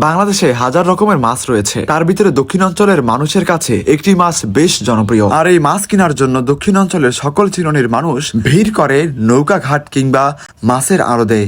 বাংলাদেশে হাজার রকমের মাছ রয়েছে, তার ভিতরে দক্ষিণাঞ্চলের মানুষের কাছে একটি মাছ বেশ জনপ্রিয়। আর এই মাছ কেনার জন্য দক্ষিণাঞ্চলের সকল শ্রেণীর মানুষ ভিড় করে নৌকা ঘাট কিংবা মাছের আড়তে।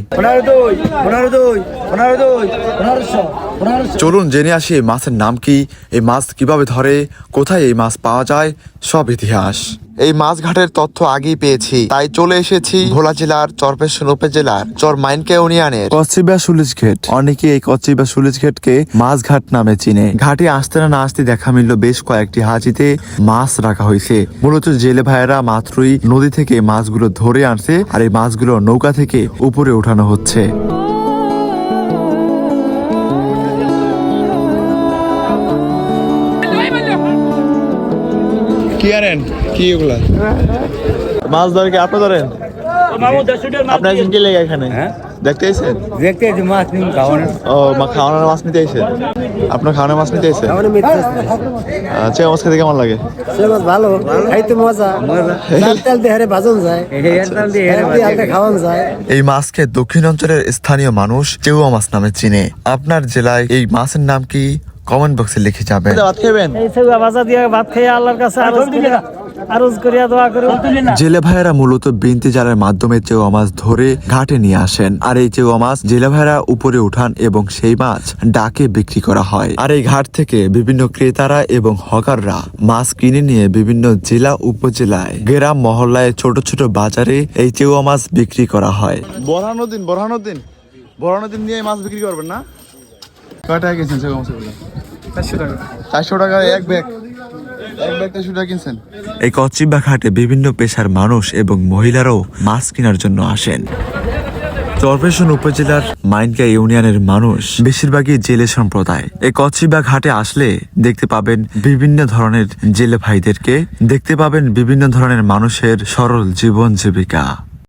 চলুন জেনে আসি এই মাছের নাম কি, এই মাছ কিভাবে ধরে, কোথায় এই মাছ পাওয়া যায়, সব ইতিহাস। এই মাছ ঘাটের তথ্য আগেই পেয়েছি, তাই চলে এসেছি ভোলা জেলার চরপেশন উপজেলার চর মাইনকা ইউনিয়নের কচ্চিবা সুলিশ ঘেট। অনেকে এই কচ্চিবা সুলিশ ঘেটকে মাছ ঘাট নামে চিনে। ঘাটে আসতে না আসতে দেখা মিলল বেশ কয়েকটি হাঁচিতে মাছ রাখা হয়েছে। মূলত জেলে ভাইয়েরা মাত্রই নদী থেকে মাছগুলো ধরে আনছে, আর এই মাছগুলো নৌকা থেকে উপরে উঠানো হচ্ছে। কি আনেন কি এগুলা মাছ ধরে কি আপনি ধরেন? আপনার কি লেগে এখানে দেখতে আইছেন? দেখতে আইছি মাছ নিন খাওয়ানো। ও খাওয়ানোর মাছ নিতে আইছেন? আপনার খাওয়ানোর মাছ নিতে আইছেন? আচ্ছা, মাছ খেতে কেমন লাগে? সে মাছ ভালো, খাইতে মজা। তেল দিয়ে হারে ভাজন যায়, খাওয়ানো যায়। এই মাছকে দক্ষিণ অঞ্চলের স্থানীয় মানুষ চেউয়া মাছ নামে চিনে। আপনার জেলায় এই মাছের নাম কি? কমেন্ট বক্সে লিখে যাবেন। ভাত খাবেন? এই চেউয়া ভাজা দিয়ে ভাত খেয়ে আল্লাহর কাছে আরজ করিয়া দোয়া করি। জেলে ভাইয়েরা মূলত বিনতি জালের মাধ্যমে চেউয়া মাছ ধরে ঘাটে নিয়ে আসেন, আর এই চেউয়া মাছ জেলে ভাইয়েরা উপরে উঠান এবং সেই মাছ ডাকে বিক্রি করা হয়। আর এই ঘাট থেকে বিভিন্ন ক্রেতারা এবং হকাররা মাছ কিনে নিয়ে বিভিন্ন জেলা উপজেলায় গ্রাম মহল্লায় ছোট ছোট বাজারে এই চেউয়া মাছ বিক্রি করা হয়। বরানোর দিন নিয়ে মাছ বিক্রি করবেন না? কয় টাকা কিনছেন চেউয়া মাছগুলো? 400 টাকা। 400 টাকা এক ব্যাগ? এই কচ্চিবা ঘাটে বিভিন্ন পেশার মানুষ এবং মহিলারাও মাছ কেনার জন্য আসেন। চরপেশন উপজেলার মাইনকা ইউনিয়নের মানুষ বেশিরভাগই জেলে সম্প্রদায়। এই কচ্চিবা ঘাটে আসলে দেখতে পাবেন বিভিন্ন ধরনের জেলে ভাইদেরকে, দেখতে পাবেন বিভিন্ন ধরনের মানুষের সরল জীবন জীবিকা।